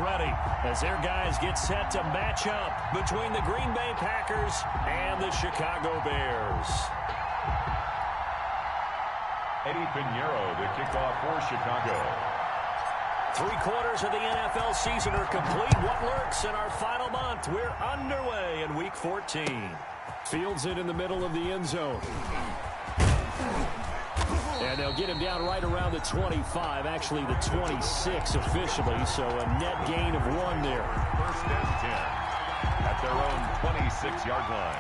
ready as their guys get set to match up between the Green Bay Packers and the Chicago Bears. Eddie Pinheiro, the kickoff for Chicago. 3/4 of the NFL season are complete. What lurks in our final month? We're underway in Week 14. Fields it in the middle of the end zone. And they'll get him down right around the 25, actually the 26 officially, so a net gain of 1 there. 1st and 10 at their own 26-yard line.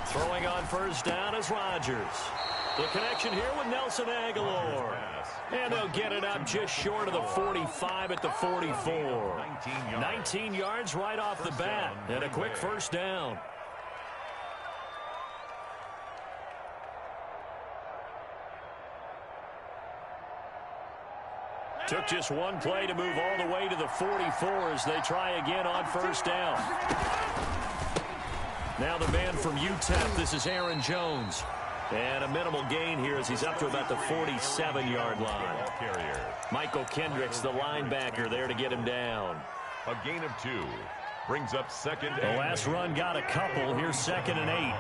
Throwing on 1st down is Rodgers. The connection here with Nelson Aguilar. And they'll get it up just short of the 45 at the 44. 19 yards right off the bat. And a quick 1st down. Took just one play to move all the way to the 44 as they try again on 1st down. Now the man from UTEP, this is Aaron Jones. And a minimal gain here as he's up to about the 47-yard line. Michael Kendricks, the linebacker, there to get him down. A gain of 2. Brings up 2nd. The last run got a couple. Here's 2nd and 8.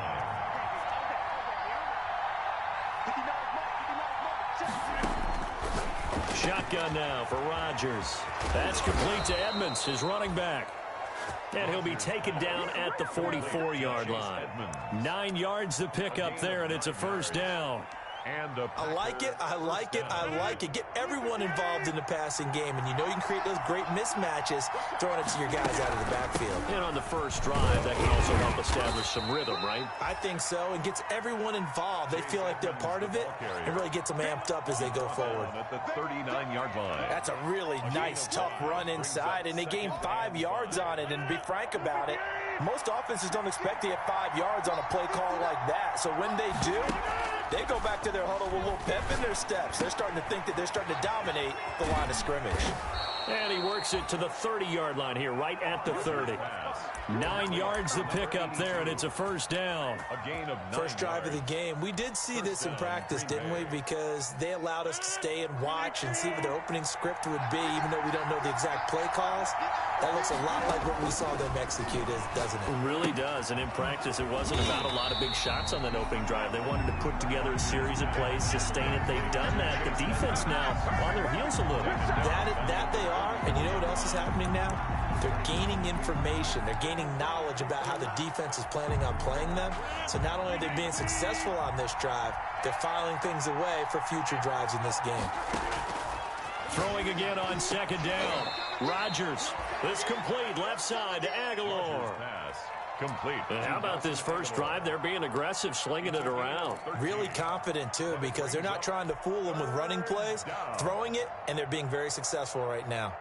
Shotgun now for Rodgers. That's complete to Edmonds, his running back. And he'll be taken down at the 44-yard line. 9 yards to pick up there, and it's a 1st down. I like it, I like it, I like it. Get everyone involved in the passing game, and you know you can create those great mismatches throwing it to your guys out of the backfield. And on the first drive, that can also help establish some rhythm, right? I think so. It gets everyone involved. They feel like they're part of it. It really gets them amped up as they go forward. At the 39-yard line. That's a really nice, tough run inside, and they gained 5 yards on it. And to be frank about it, most offenses don't expect to get 5 yards on a play call like that. So when they do, they go back to their huddle with a little pep in their steps. They're starting to think that they're starting to dominate the line of scrimmage. And he works it to the 30-yard line here, right at the 30. 9 yards to pick up there, and it's a 1st down. A gain of 9 First drive of the game. We did see this in practice, didn't we? Because they allowed us to stay and watch and see what their opening script would be, even though we don't know the exact play calls. That looks a lot like what we saw them execute, doesn't it? It really does. And in practice, it wasn't about a lot of big shots on that opening drive. They wanted to put together a series of plays, sustain it. They've done that. The defense now on their heels a little. That they are. And you know what else is happening now? They're gaining information. They're gaining knowledge about how the defense is planning on playing them. So not only are they being successful on this drive, they're filing things away for future drives in this game. Throwing again on 2nd down. Rodgers. This complete left side to Aguilar. Complete. How about this first drive? They're being aggressive, slinging it around. Really confident, too, because they're not trying to fool them with running plays, throwing it, and they're being very successful right now.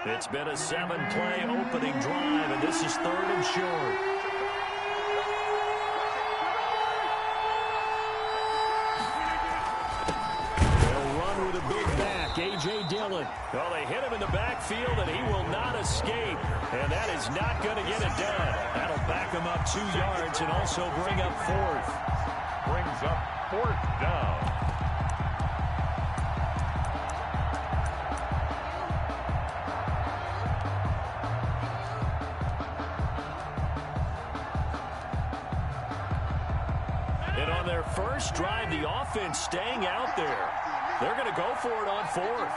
It's been a 7-play opening drive, and this is 3rd and short. They'll run with a big back, A.J. Dillon. Well, they hit him in the backfield, and he will not escape. And that is not going to get it done. That'll back him up 2 yards and also bring up 4th. Brings up 4th down. And on their first drive, the offense staying out there. They're going to go for it on 4th.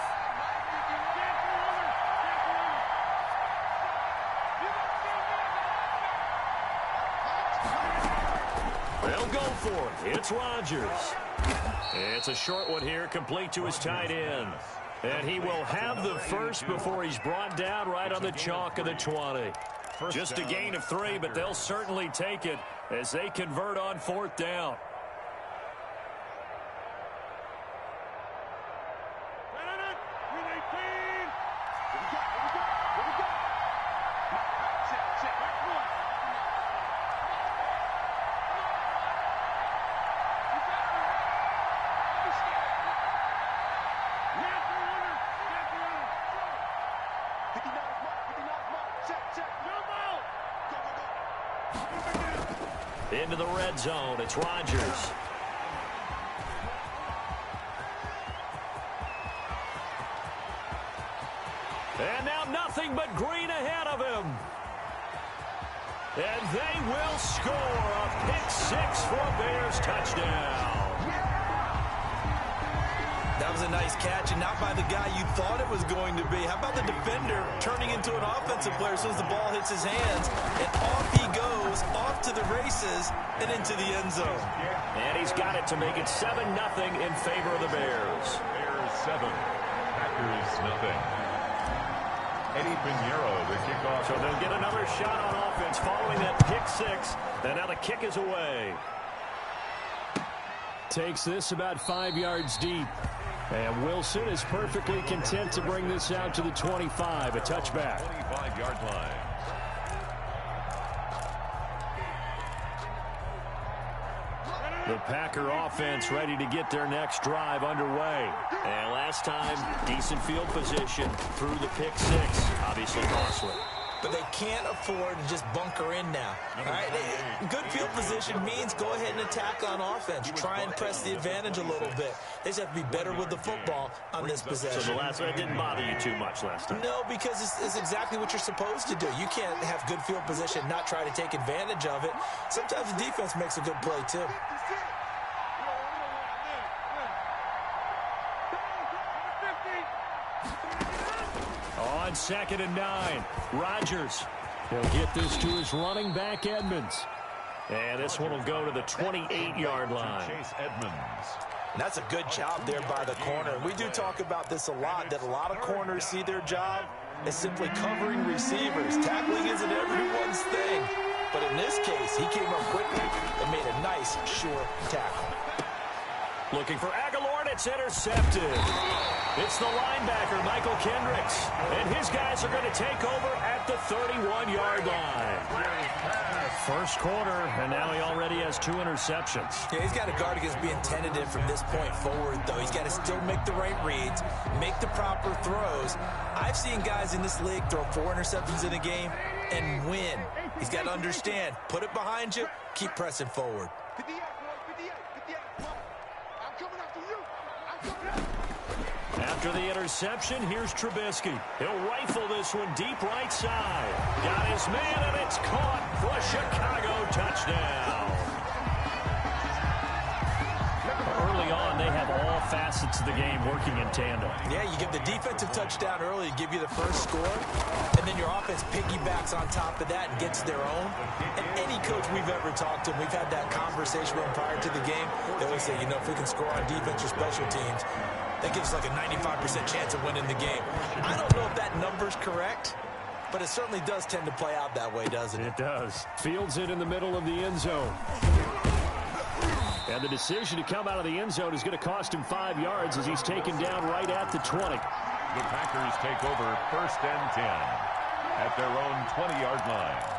They'll go for it. It's Rodgers. It's a short one here, complete to his tight end. And he will have the first before he's brought down right on the chalk of the 20. Just a gain of 3, but they'll certainly take it as they convert on 4th down. into the red zone. It's Rodgers. And now nothing but green ahead of him. And they will score a pick-6 for a Bears touchdown. That was a nice catch, and not by the guy you thought it was going to be. How about the defender turning into an offensive player as soon as the ball hits his hands, and off he goes, off to the races, and into the end zone. And he's got it to make it 7-0 in favor of the Bears. Bears 7, Packers nothing. Eddie Pinheiro, the kickoff. So they'll get another shot on offense following that pick-6, and now the kick is away. Takes this about 5 yards deep. And Wilson is perfectly content to bring this out to the 25, a touchback. 25-yard line. The Packer offense ready to get their next drive underway. And last time, decent field position through the pick-6. Obviously costly. But they can't afford to just bunker in now. All right? Good field position means go ahead and attack on offense. Try and press the advantage a little bit. They just have to be better with the football on this possession. So the last one didn't bother you too much last time? No, because it's exactly what you're supposed to do. You can't have good field position, not try to take advantage of it. Sometimes the defense makes a good play, too. On 2nd and 9, Rodgers. He'll get this to his running back, Edmonds. And this one will go to the 28-yard line. Chase Edmonds. And that's a good job there by the corner. We do talk about this a lot, that a lot of corners see their job as simply covering receivers. Tackling isn't everyone's thing. But in this case, he came up quickly and made a nice, sure tackle. Looking for Aguilar, and it's intercepted. It's the linebacker, Michael Kendricks. And his guys are going to take over at the 31-yard line. First quarter, and now he already has 2 interceptions. Yeah, he's got to guard against being tentative from this point forward, though. He's got to still make the right reads, make the proper throws. I've seen guys in this league throw 4 interceptions in a game and win. He's got to understand, put it behind you, keep pressing forward. After the interception, here's Trubisky. He'll rifle this one deep right side. Got his man, and it's caught for a Chicago touchdown. Early on, they have all facets of the game working in tandem. Yeah, you give the defensive touchdown early, give you the first score, and then your offense piggybacks on top of that and gets their own. And any coach we've ever talked to, we've had that conversation with them prior to the game. They always say, you know, if we can score on defense or special teams, that gives us like a 95% chance of winning the game. I don't know if that number's correct, but it certainly does tend to play out that way, doesn't it? It does. Fields it in the middle of the end zone. And the decision to come out of the end zone is going to cost him 5 yards as he's taken down right at the 20. The Packers take over 1st and 10 at their own 20-yard line.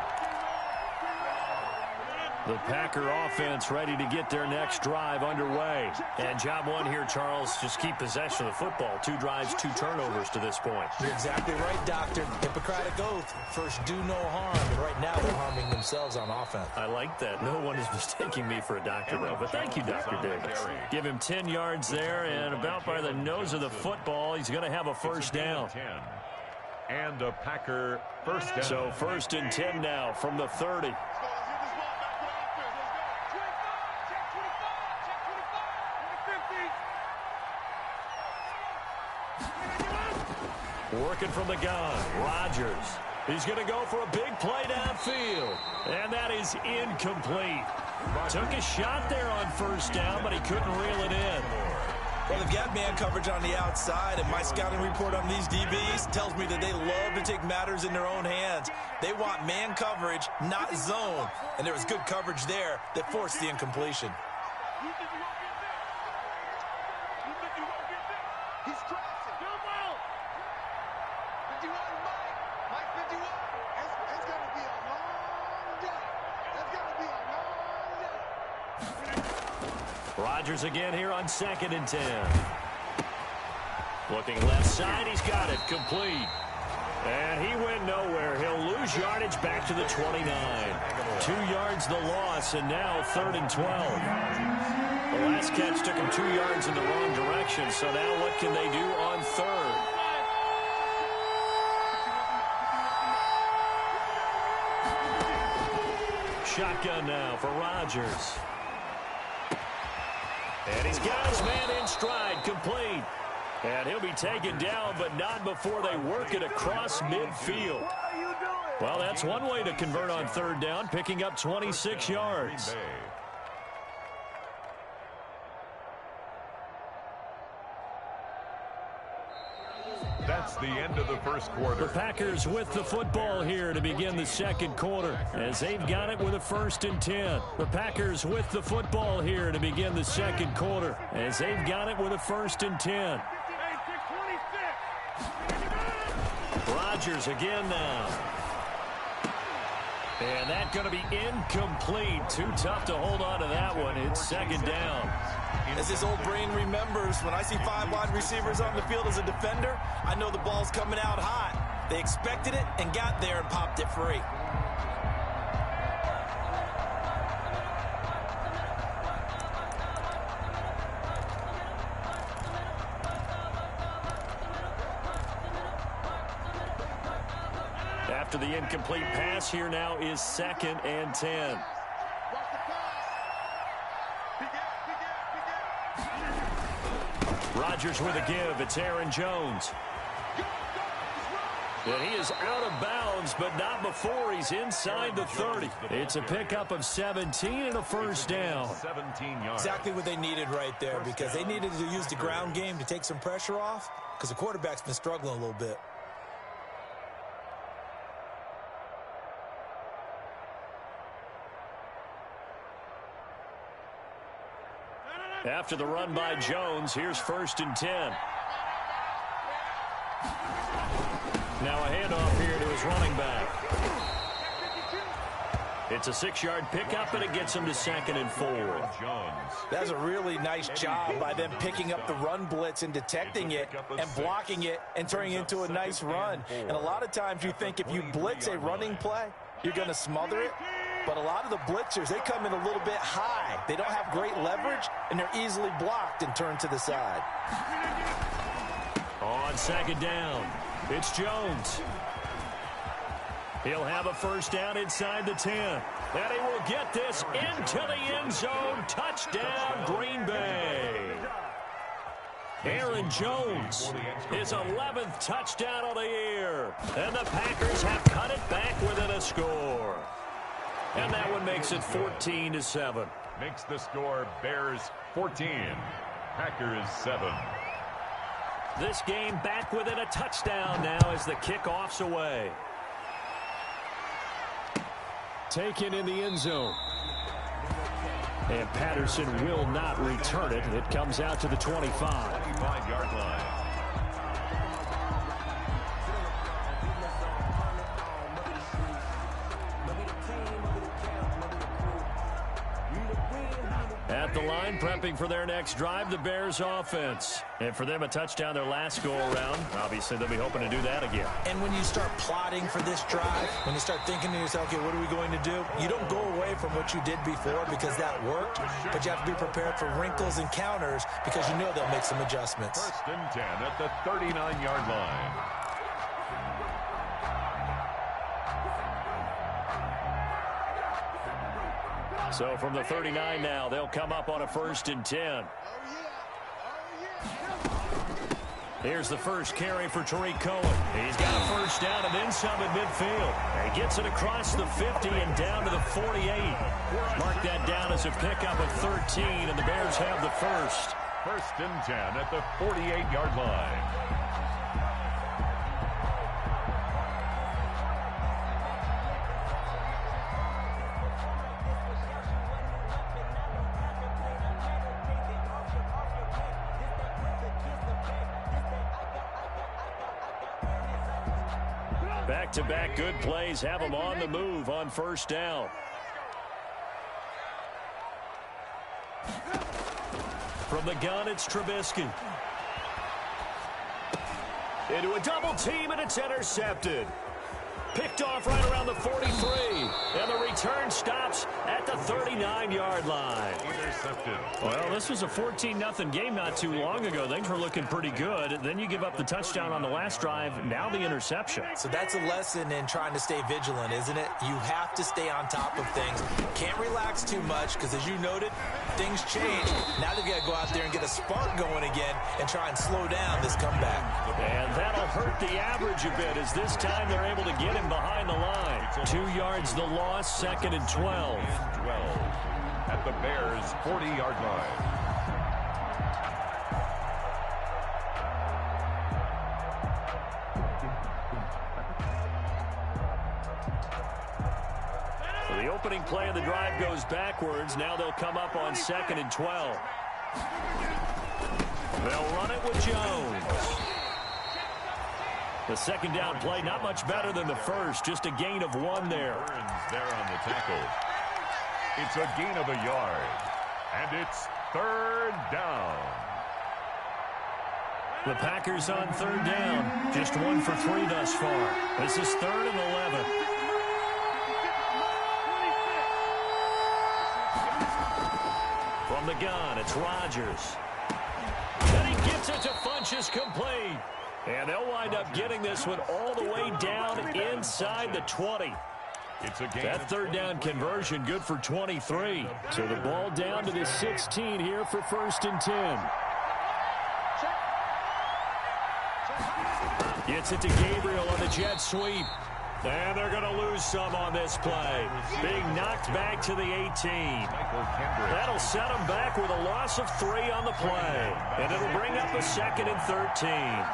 The Packer offense ready to get their next drive underway. And job one here, Charles, just keep possession of the football. 2 drives, 2 turnovers to this point. You're exactly right, Doctor. Hippocratic oath. First, do no harm. And right now, they're harming themselves on offense. I like that. No one is mistaking me for a doctor, though. But thank you, Dr. Davis. Give him 10 yards there, and about by the nose of the football, he's going to have a first down. And a Packer first down. So 1st and 10 now from the 30. Working from the gun, Rodgers. He's going to go for a big play downfield. And that is incomplete. Took a shot there on first down, but he couldn't reel it in. Well, they've got man coverage on the outside, and my scouting report on these DBs tells me that they love to take matters in their own hands. They want man coverage, not zone. And there was good coverage there that forced the incompletion. Rodgers again here on 2nd and 10. Looking left side, he's got it complete. And he went nowhere. He'll lose yardage back to the 29. 2 yards the loss, and now 3rd and 12. The last catch took him 2 yards in the wrong direction, so now what can they do on 3rd? Shotgun now for Rodgers. And he's got his man in stride, complete. And he'll be taken down, but not before they work it across midfield. Well, that's one way to convert on 3rd down, picking up 26 yards. That's the end of the first quarter. The Packers with the football here to begin the second quarter, as they've got it with a 1st and 10. The Packers with the football here to begin the second quarter, as they've got it with a 1st and 10. Rodgers again now. And that's going to be incomplete. Too tough to hold on to that one. It's 2nd down. As his old brain remembers, when I see 5 wide receivers on the field as a defender, I know the ball's coming out hot. They expected it and got there and popped it free. After the incomplete pass, here now is 2nd and 10. Rodgers with a give. It's Aaron Jones. And he is out of bounds, but not before he's inside the 30. It's a pickup of 17 and a 1st down. 17 yards. Exactly what they needed right there, because they needed to use the ground game to take some pressure off, because the quarterback's been struggling a little bit. After the run by Jones, here's 1st and 10. Now a handoff here to his running back. It's a 6-yard pickup, and it gets him to 2nd and 4. That's a really nice job by them picking up the run blitz and detecting it and blocking it and turning it into a nice run. And a lot of times you think if you blitz a running play, you're going to smother it. But a lot of the blitzers, they come in a little bit high. They don't have great leverage, and they're easily blocked and turned to the side. On 2nd down, it's Jones. He'll have a 1st down inside the 10. And he will get this into the end zone. Touchdown, Green Bay. Aaron Jones, his 11th touchdown of the year. And the Packers have cut it back within a score. And that one makes it 14-7. Makes the score Bears 14, Packers 7. This game back within a touchdown now as the kickoff's away. Taken in the end zone. And Patterson will not return it. It comes out to the 25. 25-yard line. At the line, prepping for their next drive, the Bears offense. And for them, a touchdown their last go-around. Obviously, they'll be hoping to do that again. And when you start plotting for this drive, when you start thinking to yourself, okay, what are we going to do? You don't go away from what you did before because that worked, but you have to be prepared for wrinkles and counters because you know they'll make some adjustments. 1st and 10 at the 39-yard line. So from the 39 now, they'll come up on a 1st and 10. Here's the first carry for Tariq Cohen. He's got a 1st down and then some at midfield. And he gets it across the 50 and down to the 48. Mark that down as a pickup of 13, and the Bears have the 1st. 1st and 10 at the 48-yard line. Back-to-back good plays have them on the move on 1st down. From the gun, it's Trubisky. Into a double team, and it's intercepted. Picked off right around the 43. And the return stops at the 39-yard line. Intercepted. Well, this was a 14-0 game not too long ago. Things were looking pretty good. Then you give up the touchdown on the last drive. Now the interception. So that's a lesson in trying to stay vigilant, isn't it? You have to stay on top of things. Can't relax too much because, as you noted, things change. Now they've got to go out there and get a spark going again and try and slow down this comeback. And that'll hurt the average a bit as this time they're able to get him behind the line. 2 yards the loss, 2nd and 12. At the Bears' 40-yard line. So the opening play of the drive goes backwards. Now they'll come up on 2nd and 12. They'll run it with Jones. The second down play, not much better than the first. Just a gain of 1 there. Burns there on the tackle. It's a gain of a yard. And it's 3rd down. The Packers on 3rd down. Just 1 for 3 thus far. This is 3rd and 11. From the gun, it's Rodgers. And he gets it to Funchess, complete. And they'll wind up getting this one all the way down inside the 20. It's a gain. That 3rd down conversion good for 23. So the ball down to the 16 here for 1st and 10. Gets it to Gabriel on the jet sweep. And they're going to lose some on this play. Being knocked back to the 18. That'll set them back with a loss of 3 on the play. And it'll bring up a 2nd and 13.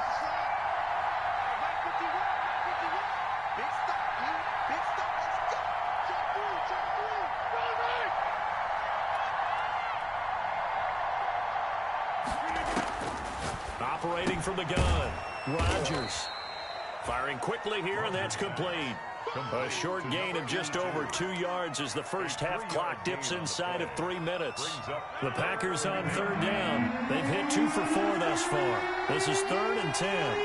Operating from the gun, Rodgers. Firing quickly here, and that's complete. A short gain of just over 2 yards as the first half clock dips inside of 3 minutes. The Packers on 3rd down. They've hit 2 for 4 thus far. This is 3rd and 10.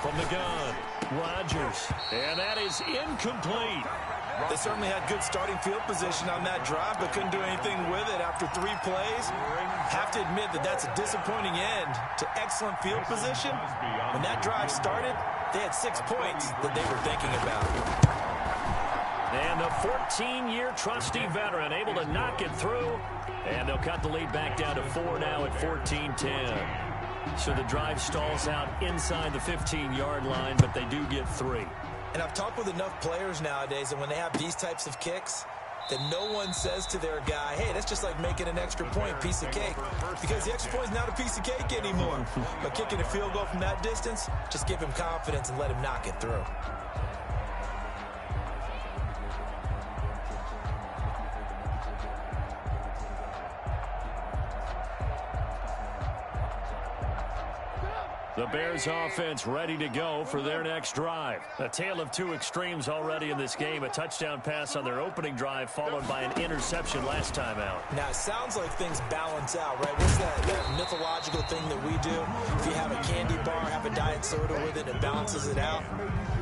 From the gun, Rodgers. And that is incomplete. They certainly had good starting field position on that drive, but couldn't do anything with it after 3 plays. Have to admit that that's a disappointing end to excellent field position. When that drive started, they had 6 points that they were thinking about. And the 14-year trusty veteran able to knock it through. And they'll cut the lead back down to 4 now at 14-10. So the drive stalls out inside the 15-yard line, but they do get 3. And I've talked with enough players nowadays, and when they have these types of kicks, that no one says to their guy, hey, that's just like making an extra point, piece of cake. Because the extra point is not a piece of cake anymore. But kicking a field goal from that distance, just give him confidence and let him knock it through. The Bears offense ready to go for their next drive. A tale of 2 extremes already in this game. A touchdown pass on their opening drive followed by an interception last time out. Now, it sounds like things balance out, right? What's that mythological thing that we do? If you have a candy bar, have a diet soda with it, it balances it out.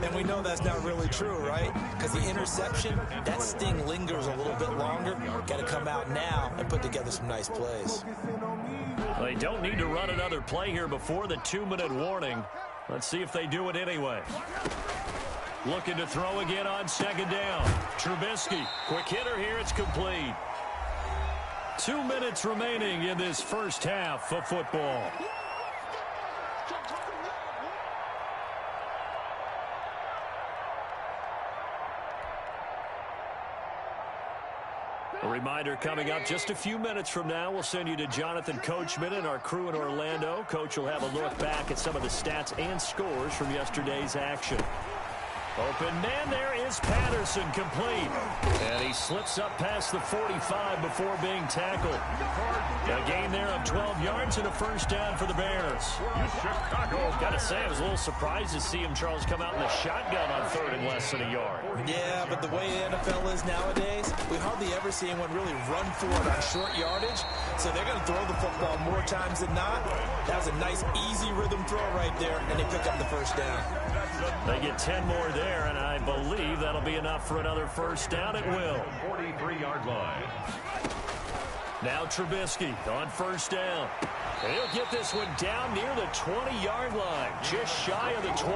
And we know that's not really true, right? Because the interception, that sting lingers a little bit longer. Got to come out now and put together some nice plays. They don't need to run another play here before the 2-minute warning. Let's see if they do it anyway. Looking to throw again on 2nd down. Trubisky, quick hitter here, it's complete. 2 minutes remaining in this first half of football. A reminder coming up just a few minutes from now. We'll send you to Jonathan Coachman and our crew in Orlando. Coach will have a look back at some of the stats and scores from yesterday's action. Open man there is Patterson, complete. And he slips up past the 45 before being tackled. A gain there of 12 yards and a first down for the Bears. Got to say, I was a little surprised to see him, Charles, come out in the shotgun on third and less than a yard. Yeah, but the way the NFL is nowadays, we hardly ever see anyone really run for it on short yardage. So they're going to throw the football more times than not. That was a nice, easy rhythm throw right there, and they pick up the first down. They get 10 more there, and I believe that'll be enough for another first down. It will. 43-yard line. Now Trubisky on first down. He'll get this one down near the 20-yard line, just shy of the 20.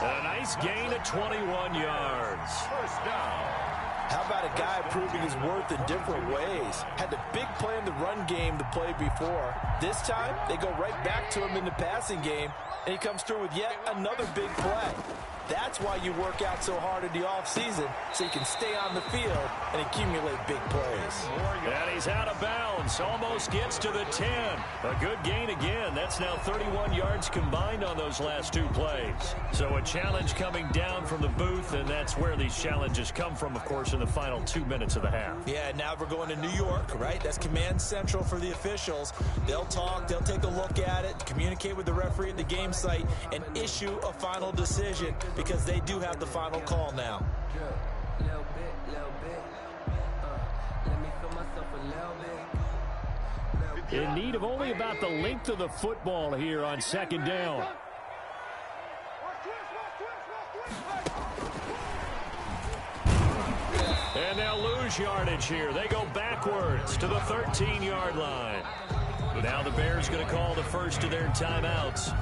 A nice gain of 21 yards. First down. How about a guy proving his worth in different ways? Had the big play in the run game to play before. This time, they go right back to him in the passing game, and he comes through with yet another big play. That's why you work out so hard in the offseason, so you can stay on the field and accumulate big plays. And he's out of bounds, almost gets to the 10. A good gain again. That's now 31 yards combined on those last two plays. So a challenge coming down from the booth, and that's where these challenges come from, of course, in the final 2 minutes of the half. Yeah, now we're going to New York, right? That's command central for the officials. They'll talk, they'll take a look at it, communicate with the referee at the game site, and issue a final decision, because they do have the final call now. In need of only about the length of the football here on second down. And they'll lose yardage here. They go backwards to the 13-yard line. Now the Bears going to call the first of their timeouts,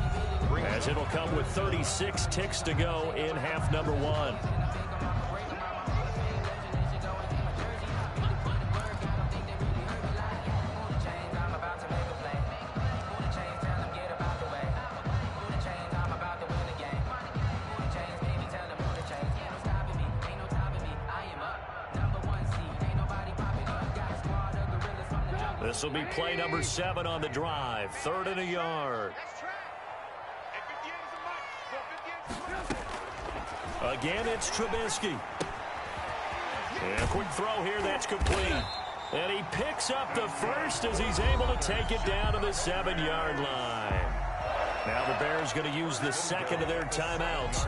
as it'll come with 36 ticks to go in half number one. This will be play number 7 on the drive. 3rd and a yard. Again, it's Trubisky. And a quick throw here, that's complete. And he picks up the first as he's able to take it down to the 7-yard line. Now the Bears going to use the second of their timeouts,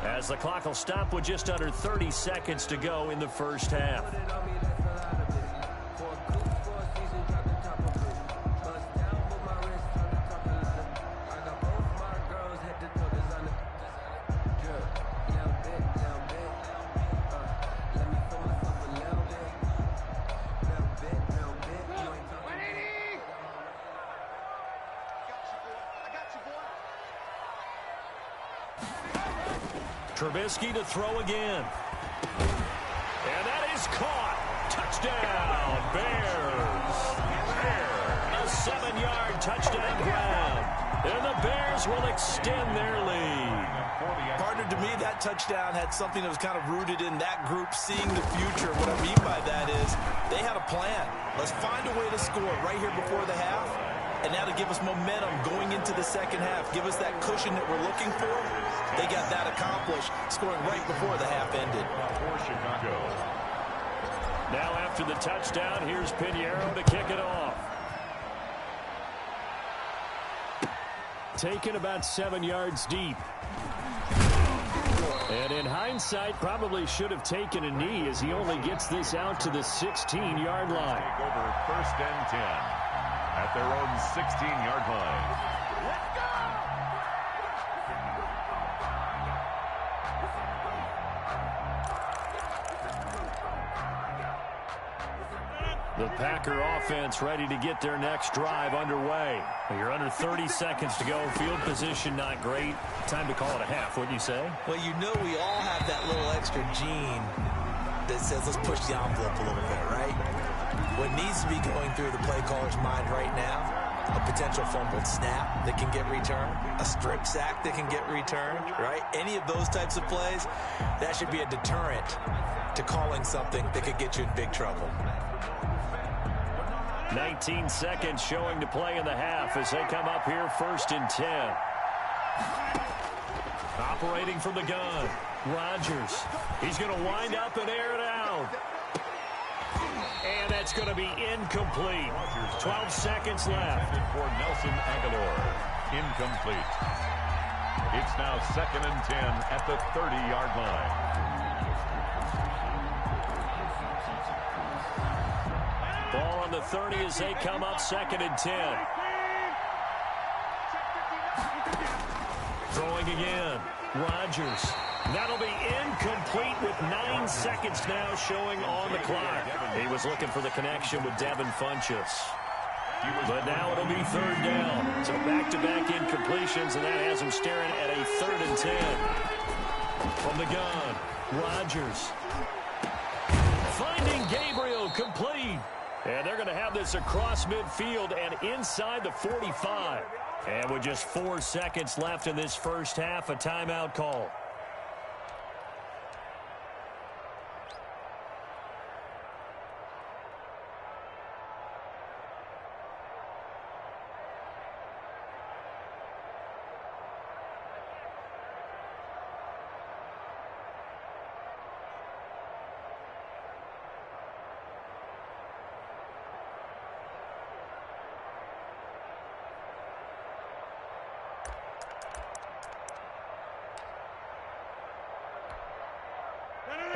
as the clock will stop with just under 30 seconds to go in the first half. Trubisky to throw again. And that is caught. Touchdown, Bears. A 7-yard touchdown grab. And the Bears will extend their lead. Partner, to me, that touchdown had something that was kind of rooted in that group seeing the future. What I mean by that is they had a plan. Let's find a way to score right here before the half. And now to give us momentum going into the second half, give us that cushion that we're looking for. They got that accomplished, scoring right before the half ended. For Chicago. Now after the touchdown, here's Pinheiro to kick it off. Taken about 7 yards deep. And in hindsight, probably should have taken a knee, as he only gets this out to the 16-yard line. Take over 1st and 10 at their own 16-yard line. Let's go! The Packer offense ready to get their next drive underway. You're under 30 seconds to go. Field position not great. Time to call it a half, wouldn't you say? Well, you know we all have that little extra gene that says let's push the envelope a little bit, right? What needs to be going through the play caller's mind right now, a potential fumbled snap that can get returned, a strip sack that can get returned, right? Any of those types of plays, that should be a deterrent to calling something that could get you in big trouble. 19 seconds showing to play in the half as they come up here 1st and 10. Operating from the gun, Rodgers. He's going to wind up and air it out. And that's going to be incomplete. 12 seconds left. For Nelson Aguilar. Incomplete. It's now 2nd and 10 at the 30-yard line. Ball on the 30 as they come up 2nd and 10. Throwing again. Rodgers. That'll be incomplete with 9 seconds now showing on the clock. He was looking for the connection with Devin Funchess. But now it'll be 3rd down. So back-to-back incompletions, and that has him staring at a 3rd and 10. From the gun, Rodgers. Finding Gabriel, complete. And they're going to have this across midfield and inside the 45. And with just 4 seconds left in this first half, a timeout call.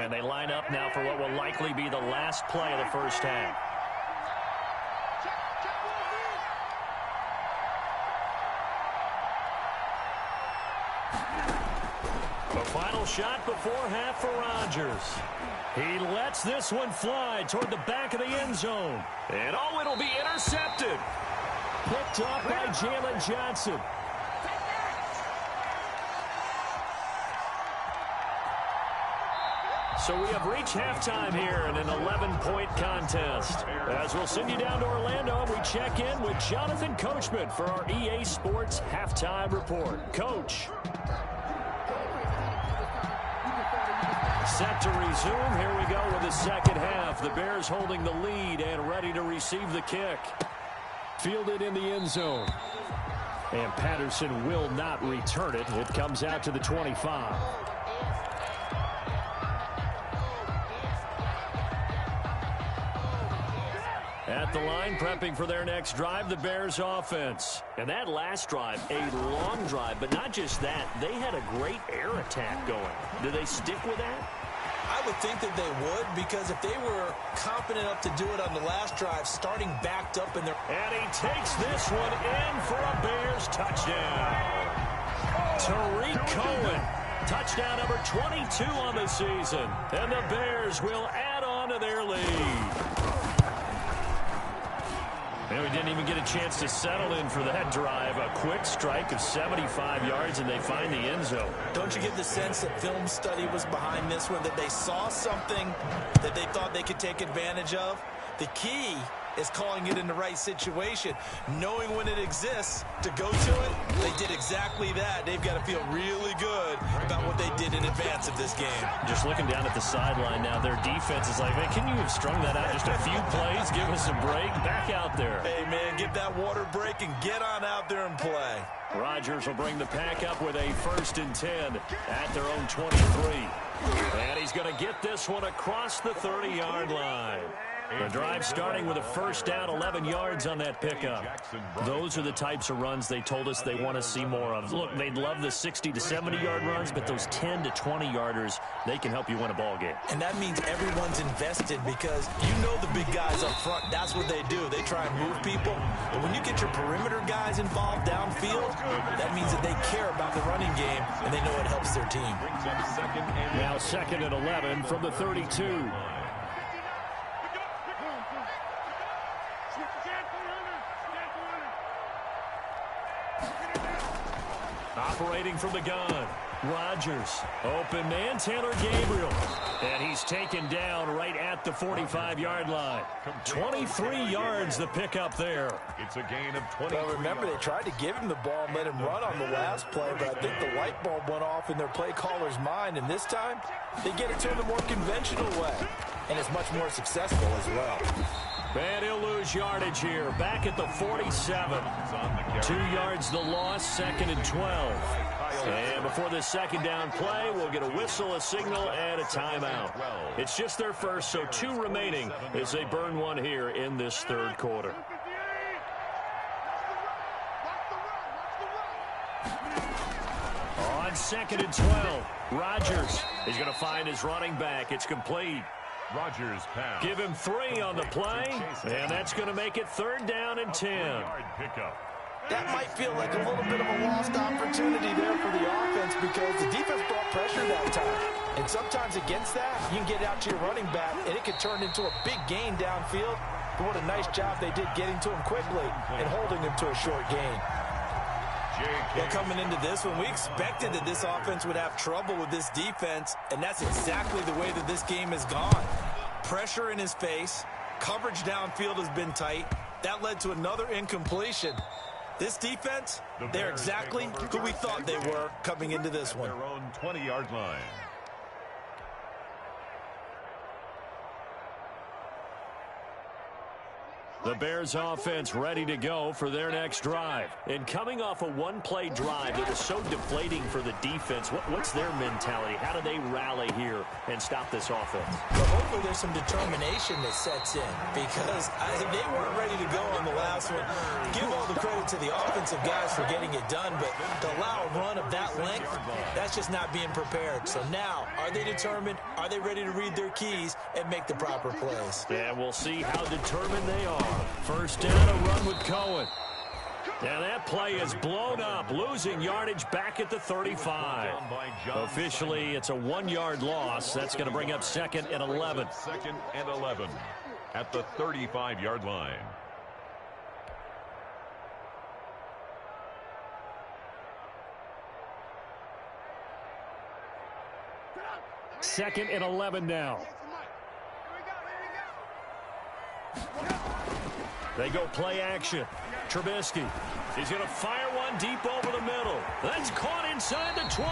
And they line up now for what will likely be the last play of the first half. The final shot before half for Rodgers. He lets this one fly toward the back of the end zone. And oh, it'll be intercepted. Picked up by Jalen Johnson. So we have reached halftime here in an 11-point contest. As we'll send you down to Orlando, we check in with Jonathan Coachman for our EA Sports Halftime Report. Coach. Set to resume. Here we go with the second half. The Bears holding the lead and ready to receive the kick. Fielded in the end zone. And Patterson will not return it. It comes out to the 25. At the line, prepping for their next drive, the Bears offense. And that last drive, a long drive, but not just that. They had a great air attack going. Do they stick with that? I would think that they would, because if they were confident enough to do it on the last drive, starting backed up in their... And he takes this one in for a Bears touchdown. Tariq Cohen, touchdown number 22 on the season. And the Bears will add on to their lead. And we didn't even get a chance to settle in for that drive. A quick strike of 75 yards, and they find the end zone. Don't you get the sense that film study was behind this one, that they saw something that they thought they could take advantage of? The key is calling it in the right situation, knowing when it exists to go to it. They did exactly that. They've got to feel really good about what they did in advance of this game. Just looking down at the sideline now, their defense is like, man, can you have strung that out just a few plays? Give us a break. Back out there. Hey, man, get that water break and get on out there and play. Rodgers will bring the pack up with a 1st and 10 at their own 23. And he's going to get this one across the 30-yard line. The drive starting with a first down, 11 yards on that pickup. Those are the types of runs they told us they want to see more of. Look, they'd love the 60 to 70-yard runs, but those 10 to 20-yarders, they can help you win a ball game. And that means everyone's invested, because you know the big guys up front, that's what they do. They try and move people. But when you get your perimeter guys involved downfield, that means that they care about the running game, and they know it helps their team. Now 2nd and 11 from the 32. Operating from the gun, Rodgers. Open man, Taylor Gabriel. And he's taken down right at the 45-yard line. 23 yards the pickup there. It's a gain of 20. Well, remember, they tried to give him the ball and let him run on the last play, but I think the light bulb went off in their play caller's mind, and this time they get it to him the more conventional way, and it's much more successful as well. And he'll lose yardage here. Back at the 47. 2 yards the loss, 2nd and 12. And before this second down play, we'll get a whistle, a signal, and a timeout. It's just their first, so 2 remaining as they burn one here in this third quarter. On 2nd and 12, Rodgers is going to find his running back. It's complete. Rodgers pass. Give him 3 on the play, and that's going to make it 3rd down and 10. That might feel like a little bit of a lost opportunity there for the offense because the defense brought pressure that time. And sometimes against that, you can get out to your running back, and it could turn into a big gain downfield. But what a nice job they did getting to him quickly and holding him to a short gain. Well, coming into this one, we expected that this offense would have trouble with this defense, and that's exactly the way that this game has gone. Pressure in his face, coverage downfield has been tight. That led to another incompletion. This defense, they're exactly who we thought they were coming into this one. Their own 20-yard line. The Bears offense ready to go for their next drive. And coming off a one-play drive that was so deflating for the defense, what's their mentality? How do they rally here and stop this offense? Well, hopefully there's some determination that sets in because they weren't ready to go on the last one. Give all the credit to the offensive guys for getting it done, but to allow a run of that length, that's just not being prepared. So now, are they determined? Are they ready to read their keys and make the proper plays? Yeah, we'll see how determined they are. First down, a run with Cohen. And that play is blown up, losing yardage back at the 35. Officially, it's a 1-yard loss. That's going to bring up 2nd and 11. 2nd and 11 at the 35-yard line. Second and 11 now. They go play action. Trubisky. He's going to fire one deep over the middle. That's caught inside the 20.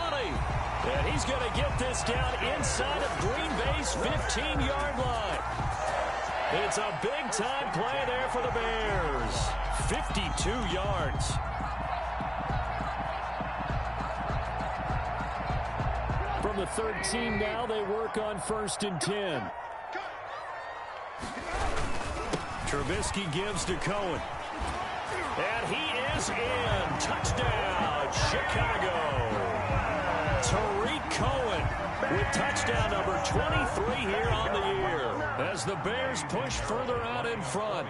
And he's going to get this down inside of Green Bay's 15-yard line. It's a big-time play there for the Bears. 52 yards. From the 13 now, they work on 1st and 10. Trubisky gives to Cohen. And he is in. Touchdown, Chicago. Tariq Cohen with touchdown number 23 here on the year. As the Bears push further out in front.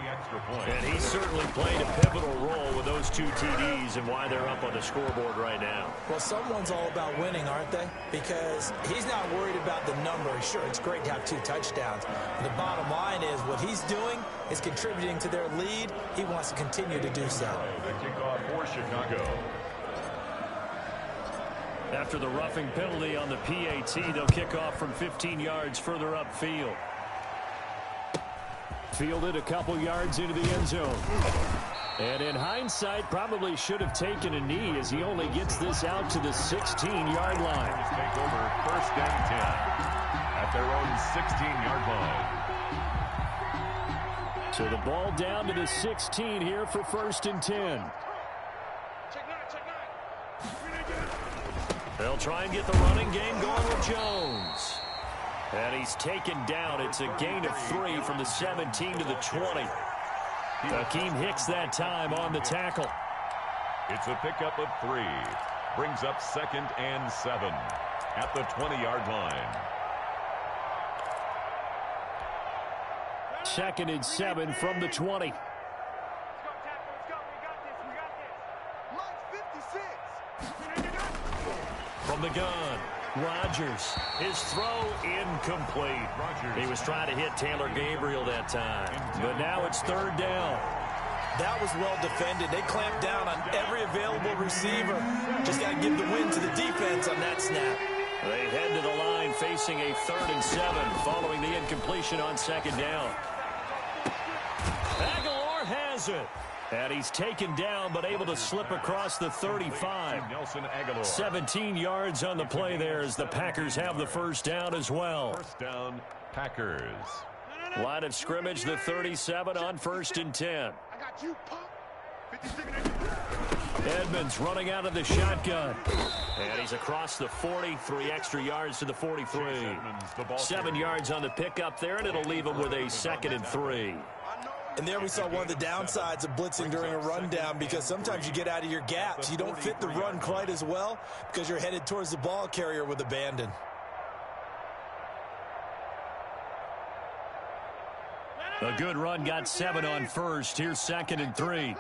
And he certainly played a pivotal role with those 2 TDs and why they're up on the scoreboard right now. Well, someone's all about winning, aren't they? Because he's not worried about the number. Sure, it's great to have 2 touchdowns. The bottom line is what he's doing is contributing to their lead. He wants to continue to do so. The kickoff for Chicago. After the roughing penalty on the PAT, they'll kick off from 15 yards further upfield. Fielded a couple yards into the end zone. And in hindsight, probably should have taken a knee as he only gets this out to the 16-yard line. Take over 1st and 10 at their own 16-yard line. So the ball down to the 16 here for 1st and 10. They'll try and get the running game going with Jones. And he's taken down. It's a gain of 3 from the 17 to the 20. Hakeem Hicks that time on the tackle. It's a pickup of 3. Brings up 2nd and 7 at the 20-yard line. 2nd and 7 from the 20. From the gun, Rodgers. His throw incomplete. He was trying to hit Taylor Gabriel that time. But now it's 3rd down. That was well defended. They clamped down on every available receiver. Just got to give the win to the defense on that snap. They head to the line facing a 3rd and 7 following the incompletion on 2nd down. Aguilar has it. And he's taken down but able to slip across the 35. 17 yards on the play there as the Packers have the 1st down as well. 1st down, Packers. Line of scrimmage, the 37 on 1st and 10. Edmonds running out of the shotgun. And he's across the 40, 3 extra yards to the 43. 7 yards on the pickup there, and it'll leave him with a 2nd and 3. And there we saw one of the downsides of blitzing during a rundown, because sometimes you get out of your gaps. You don't fit the run quite as well because you're headed towards the ball carrier with abandon. A good run got 7 on 1st. Here's 2nd and 3.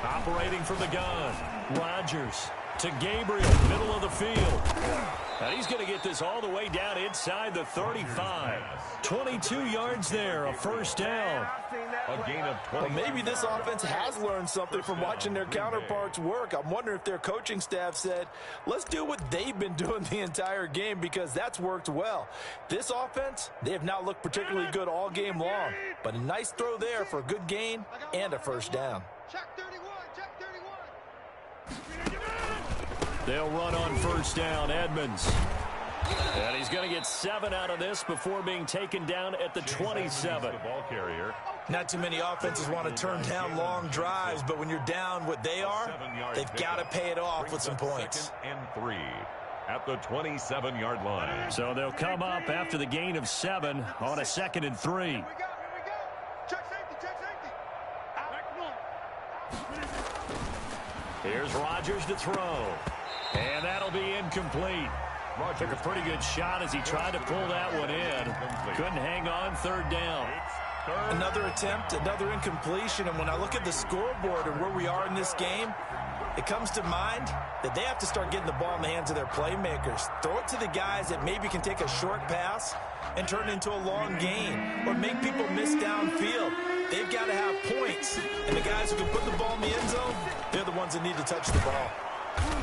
Operating from the gun, Rodgers to Gabriel, middle of the field. And he's going to get this all the way down inside the 35. 22 yards there, a 1st down. A gain of 20. Well, maybe this offense has learned something from watching their counterparts work. I'm wondering if their coaching staff said, let's do what they've been doing the entire game, because that's worked well. This offense, they have not looked particularly good all game long, but a nice throw there for a good gain and a 1st down. They'll run on 1st down, Edmonds. And he's going to get 7 out of this before being taken down at the 27. The ball carrier. Not too many offenses want to turn down long drives, but when you're down what they are, they've got to pay it off with some points. 2nd and 3 at the 27-yard line. So they'll come up after the gain of 7 on a 2nd and 3. Here's Rodgers to throw. And that'll be incomplete. Took a pretty good shot as he tried to pull that one in. Couldn't hang on, 3rd down. Another attempt, another incompletion, and when I look at the scoreboard and where we are in this game, it comes to mind that they have to start getting the ball in the hands of their playmakers. Throw it to the guys that maybe can take a short pass and turn it into a long gain, or make people miss downfield. They've got to have points, and the guys who can put the ball in the end zone, they're the ones that need to touch the ball.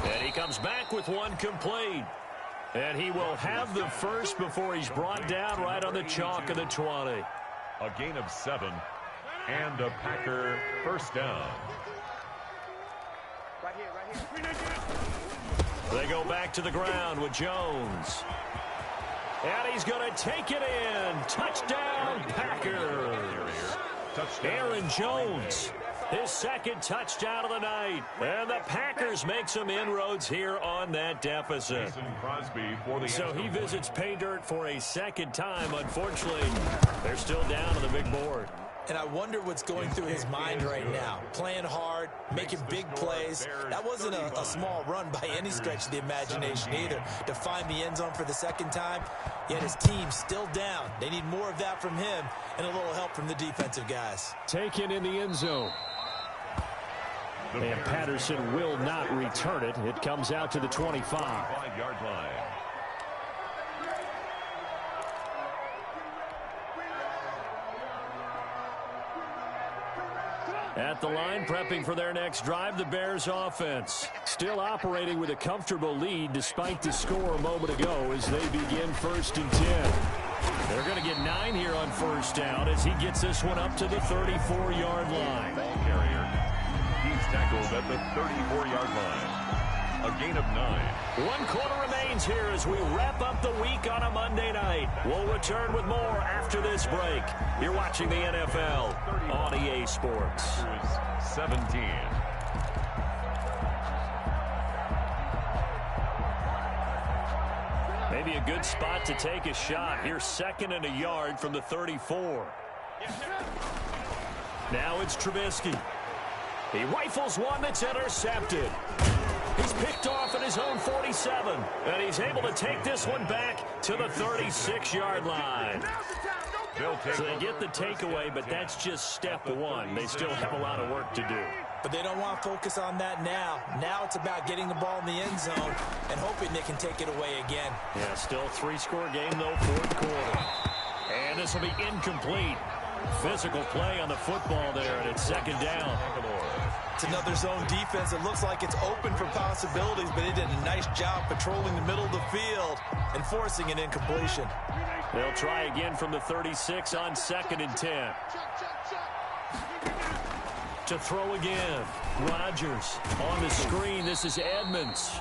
And he comes back with one complete. And he will have the 1st before he's brought down right on the chalk of the 20. A gain of 7 and a Packer 1st down. Right here. They go back to the ground with Jones. And he's going to take it in. Touchdown, Packers. Aaron Jones, his 2nd touchdown of the night. And the Packers make some inroads here on that deficit. So he visits pay dirt for a 2nd time. Unfortunately, they're still down on the big board. And I wonder what's going through his mind right now. Playing hard, making big plays. That wasn't a small run by any stretch of the imagination either. To find the end zone for the 2nd time, yet his team's still down. They need more of that from him and a little help from the defensive guys. Taken in the end zone. And Patterson will not return it. It comes out to the 25. 5-yard line. At the line, prepping for their next drive, the Bears offense. Still operating with a comfortable lead despite the score a moment ago as they begin 1st and 10. They're going to get 9 here on 1st down as he gets this one up to the 34-yard line. Ball carrier. He's tackled at the 34-yard line. A gain of 9. 1 quarter remains here as we wrap up the week on a Monday night. We'll return with more after this break. You're watching the NFL on EA Sports. 17. Maybe a good spot to take a shot. Here's 2nd and a yard from the 34. Now it's Trubisky. He rifles one that's intercepted. He's picked off at his own 47, and he's able to take this one back to the 36-yard line. So they get the takeaway, but that's just step 1. They still have a lot of work to do. But they don't want to focus on that now. Now it's about getting the ball in the end zone and hoping they can take it away again. Yeah, still a 3-score game, though, 4th quarter. And this will be incomplete. Physical play on the football there, and it's 2nd down. It's another zone defense. It looks like it's open for possibilities, but they did a nice job patrolling the middle of the field and forcing an incompletion. They'll try again from the 36 on 2nd and 10. to throw again. Rodgers on the screen. This is Edmonds.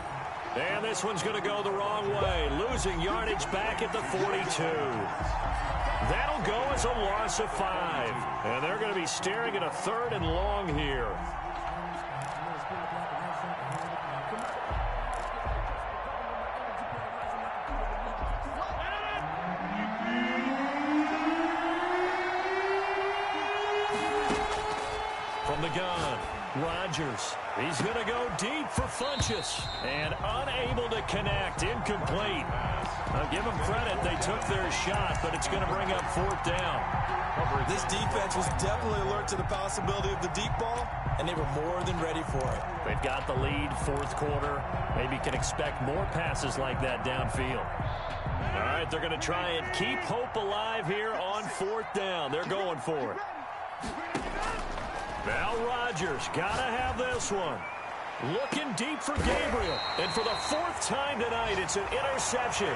And this one's going to go the wrong way. Losing yardage back at the 42. That'll go as a loss of 5. And they're going to be staring at a 3rd and long here. From the gun, Rodgers. He's going to go deep for Funchess. And unable to connect. Incomplete. I'll give them credit. They took their shot, but it's going to bring up 4th down. This defense was definitely alert to the possibility of the deep ball, and they were more than ready for it. They've got the lead, 4th quarter. Maybe can expect more passes like that downfield. All right, they're going to try and keep hope alive here on 4th down. They're going for it. Now Rodgers got to have this one. Looking deep for Gabriel. And for the 4th time tonight, it's an interception.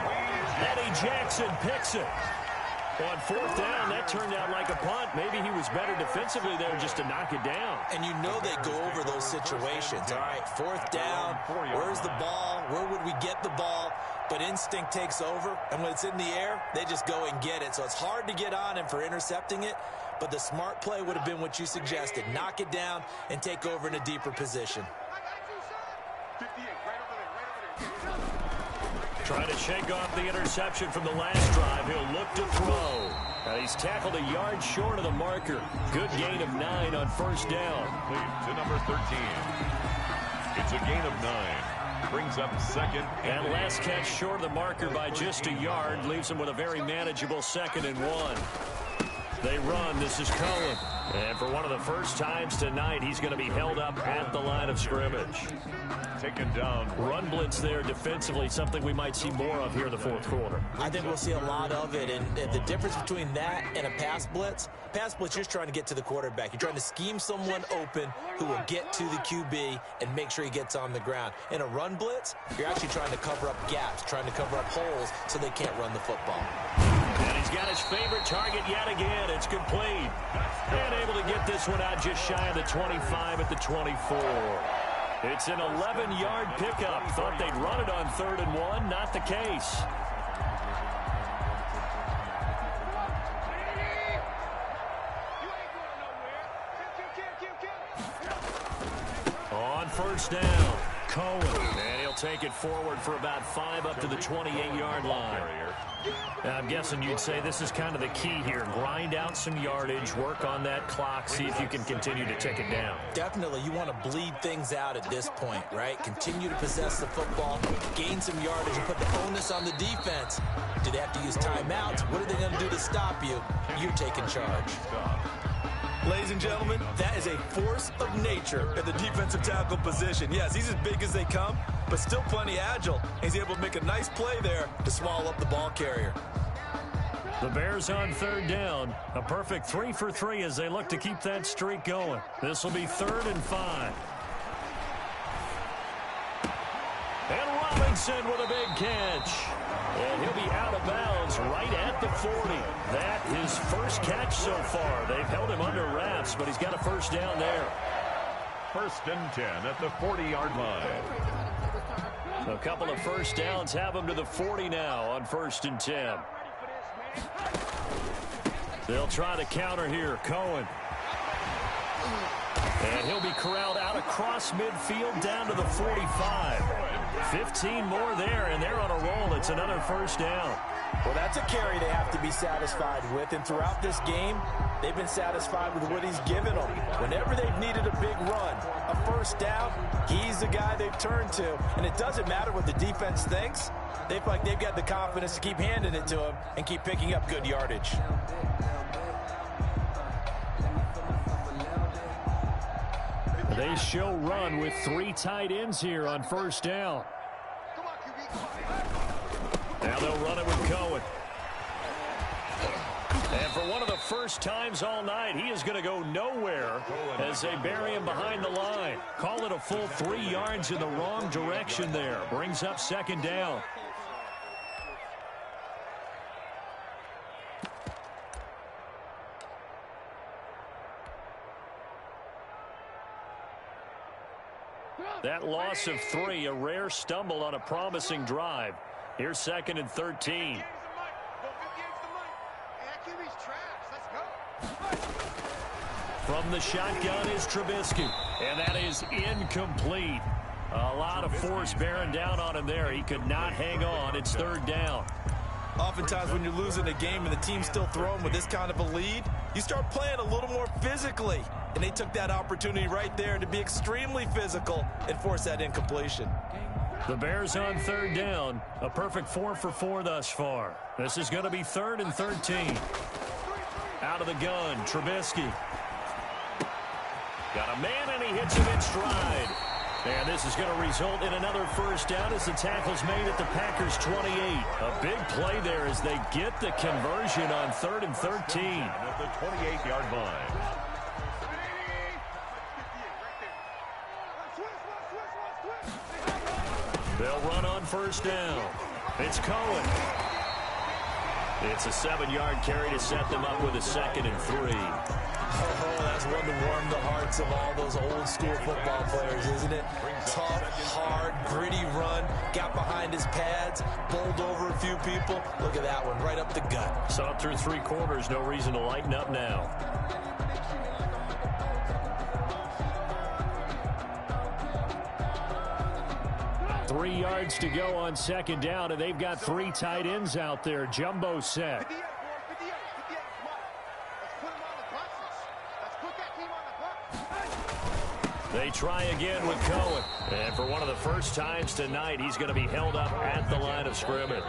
Eddie Jackson picks it. On 4th down, that turned out like a punt. Maybe he was better defensively there just to knock it down. And you know they go over those situations. All right, 4th down, where's the ball? Where would we get the ball? But instinct takes over, and when it's in the air, they just go and get it. So it's hard to get on him for intercepting it, but the smart play would have been what you suggested. Knock it down and take over in a deeper position. Trying to shake off the interception from the last drive. He'll look to throw. Now he's tackled a yard short of the marker. Good gain of 9 on 1st down. To number 13. It's a gain of 9. Brings up 2nd. And last catch short of the marker by just a yard. Leaves him with a very manageable 2nd and 1. They run. This is Cohen. And for one of the first times tonight, he's going to be held up at the line of scrimmage. Taken down. Run blitz there defensively, something we might see more of here in the 4th quarter. I think we'll see a lot of it, and the difference between that and a pass blitz, you're just trying to get to the quarterback. You're trying to scheme someone open who will get to the QB and make sure he gets on the ground. In a run blitz, you're actually trying to cover up gaps, trying to cover up holes so they can't run the football. And he's got his favorite target yet again. It's complete. And able to get this one out just shy of the 25 at the 24. It's an 11-yard pickup. Thought they'd run it on 3rd and 1. Not the case. On 1st down, Cohen. And he'll take it forward for about 5 up to the 28-yard line. Now, I'm guessing you'd say this is kind of the key here. Grind out some yardage, work on that clock, see if you can continue to tick it down. Definitely, you want to bleed things out at this point, right? Continue to possess the football, gain some yardage, and put the onus on the defense. Do they have to use timeouts? What are they going to do to stop you? You're taking charge. Ladies and gentlemen, that is a force of nature at the defensive tackle position. Yes, he's as big as they come, but still plenty agile. He's able to make a nice play there to swallow up the ball carrier. The Bears on 3rd down. A perfect 3 for 3 as they look to keep that streak going. This will be 3rd and 5. And Robinson with a big catch. And he'll be out of bounds right at the 40. That is first catch so far. They've held him under wraps, but he's got a 1st down there. 1st and 10 at the 40-yard line. A couple of 1st downs have him to the 40 now on 1st and 10. They'll try to counter here. Cohen. And he'll be corralled out across midfield down to the 45. 15 more there, and they're on a roll. It's another 1st down. Well, that's a carry they have to be satisfied with, and throughout this game, they've been satisfied with what he's given them. Whenever they've needed a big run, a 1st down, he's the guy they've turned to, and it doesn't matter what the defense thinks. They feel like they've got the confidence to keep handing it to him and keep picking up good yardage. They show run with 3 tight ends here on 1st down. Now they'll run it with Cohen. And for one of the first times all night, he is going to go nowhere as they bury him behind the line. Call it a full 3 yards in the wrong direction there. Brings up 2nd down. That loss of 3, a rare stumble on a promising drive. Here's 2nd and 13. From the shotgun is Trubisky, and that is incomplete. A lot of force bearing down on him there. He could not hang on. It's 3rd down. Oftentimes when you're losing a game and the team's still throwing with this kind of a lead, you start playing a little more physically. And they took that opportunity right there to be extremely physical and force that incompletion. The Bears on 3rd down. A perfect 4 for 4 thus far. This is going to be 3rd and 13. Out of the gun, Trubisky. Got a man, and he hits him in stride. And this is going to result in another 1st down as the tackle's made at the Packers' 28. A big play there as they get the conversion on 3rd and 13. At the 28-yard line. They'll run on 1st down. It's Cohen. It's a 7-yard carry to set them up with a 2nd and 3. Oh, that's one to warm the hearts of all those old-school football players, isn't it? Tough, hard, gritty run, got behind his pads, bowled over a few people. Look at that one, right up the gut. Saw it through 3 quarters, no reason to lighten up now. Three yards to go on 2nd down, and they've got 3 tight ends out there. Jumbo set. They try again with Cohen. And for one of the first times tonight, he's going to be held up at the line of scrimmage.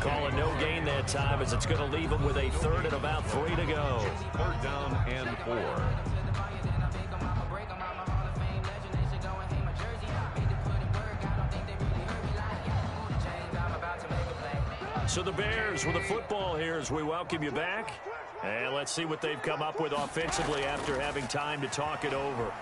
Calling no gain that time as it's going to leave him with a 3rd and about 3 to go. 3rd down and 4. So the Bears with the football here as we welcome you back. And let's see what they've come up with offensively after having time to talk it over.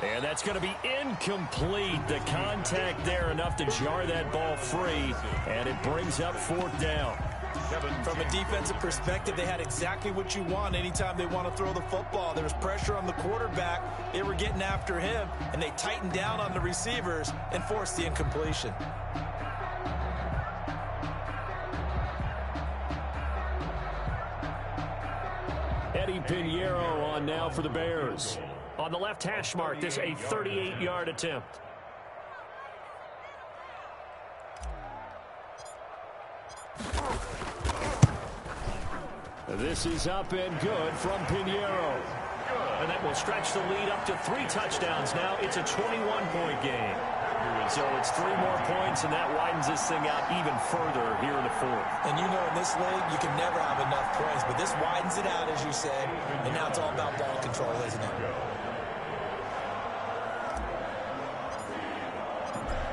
And that's going to be incomplete. The contact there enough to jar that ball free. And it brings up 4th down. From a defensive perspective, they had exactly what you want anytime they want to throw the football. There was pressure on the quarterback. They were getting after him, and they tightened down on the receivers and forced the incompletion. Eddie Pinheiro on now for the Bears. On the left hash mark, this a 38-yard attempt. This is up and good from Pinheiro. And that will stretch the lead up to 3 touchdowns now. It's a 21-point game. So it's 3 more points, and that widens this thing out even further here in the 4th. And you know, in this league, you can never have enough points, but this widens it out, as you said, and now it's all about ball control, isn't it?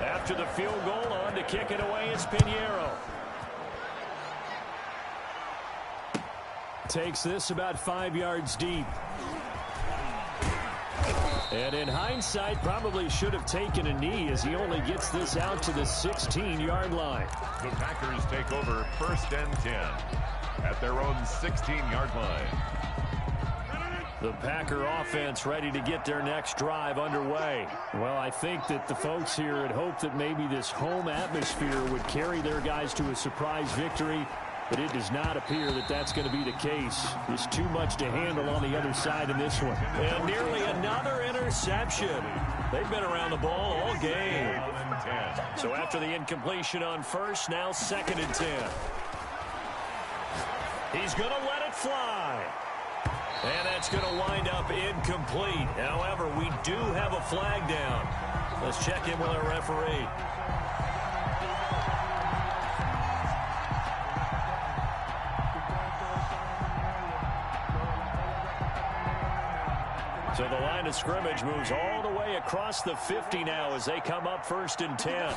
After the field goal, on to kick it away, it's Pinheiro. Takes this about 5 yards deep. And in hindsight, probably should have taken a knee as he only gets this out to the 16-yard line. The Packers take over 1st and 10 at their own 16-yard line. The Packer offense ready to get their next drive underway. Well, I think that the folks here had hoped that maybe this home atmosphere would carry their guys to a surprise victory. But it does not appear that that's going to be the case. There's too much to handle on the other side in this one. And nearly another interception. They've been around the ball all game. So after the incompletion on 1st, now 2nd and 10. He's going to let it fly. And that's going to wind up incomplete. However, we do have a flag down. Let's check in with our referee. So the line of scrimmage moves all the way across the 50 now as they come up 1st and 10.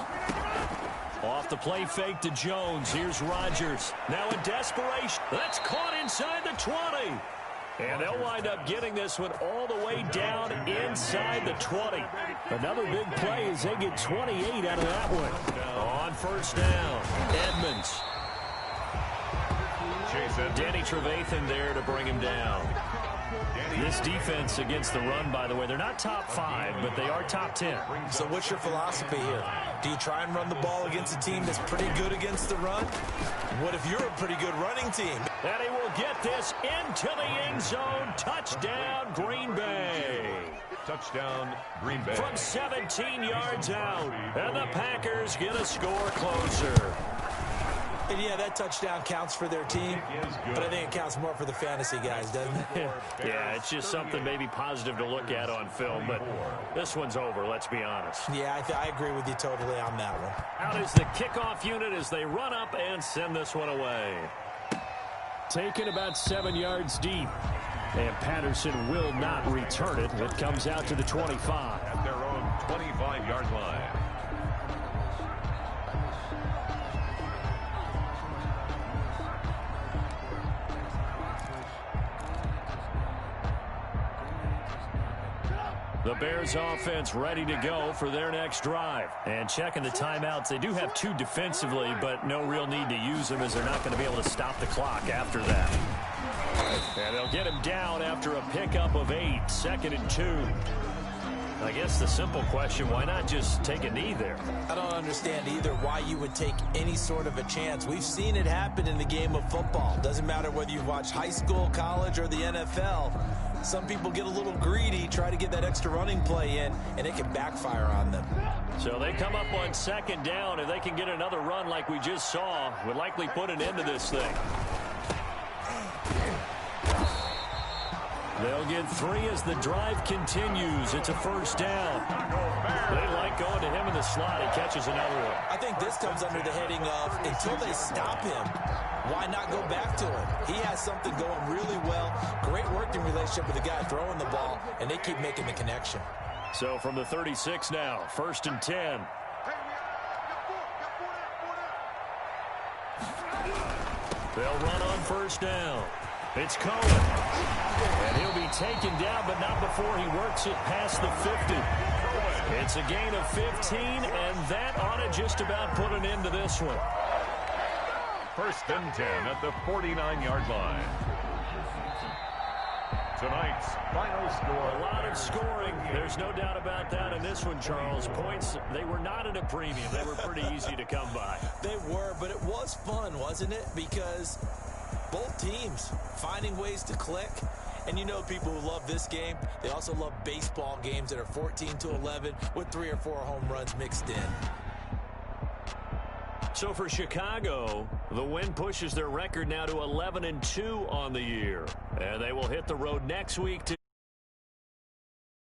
Off the play fake to Jones. Here's Rodgers. Now in desperation. That's caught inside the 20. And they'll wind up getting this one all the way down inside the 20. Another big play as they get 28 out of that one. On 1st down, Edmonds. Danny Trevathan there to bring him down. This defense against the run, by the way, they're not top 5, but they are top 10. So what's your philosophy here? Do you try and run the ball against a team that's pretty good against the run? What if you're a pretty good running team? And he will get this into the end zone. Touchdown, Green Bay. Touchdown, Green Bay. From 17 yards out, and the Packers get a score closer. And yeah, that touchdown counts for their team, but I think it counts more for the fantasy guys, doesn't it? Yeah, it's just something maybe positive to look at on film, but this one's over, let's be honest. Yeah, I agree with you totally on that one. Out is the kickoff unit as they run up and send this one away. Taken about 7 yards deep, and Patterson will not return it. It comes out to the 25. At their own 25-yard line. The Bears offense ready to go for their next drive. And checking the timeouts, they do have 2 defensively, but no real need to use them as they're not going to be able to stop the clock after that. And they'll get him down after a pickup of 8, 2nd and 2. I guess the simple question, why not just take a knee there? I don't understand either why you would take any sort of a chance. We've seen it happen in the game of football. Doesn't matter whether you watch high school, college, or the NFL. Some people get a little greedy, try to get that extra running play in, and it can backfire on them. So they come up on 2nd down. If they can get another run like we just saw, would likely put an end to this thing. They'll get 3 as the drive continues. It's a 1st down. They like going to him in the slot. He catches another one. I think this comes under the heading of, until they stop him, why not go back to him? He has something going really well. Great working relationship with the guy throwing the ball, and they keep making the connection. So from the 36 now, 1st and 10. They'll run on 1st down. It's Cohen. And he'll be taken down, but not before he works it past the 50. It's a gain of 15, and that ought to just about put an end to this one. 1st and 10 at the 49-yard line. Tonight's final score. A lot of scoring. There's no doubt about that in this one, Charles. Points, they were not at a premium. They were pretty easy to come by. They were, but it was fun, wasn't it? Because both teams finding ways to click. And you know people who love this game, they also love baseball games that are 14-11 with 3 or 4 home runs mixed in. So for Chicago, the win pushes their record now to 11-2 on the year. And they will hit the road next week to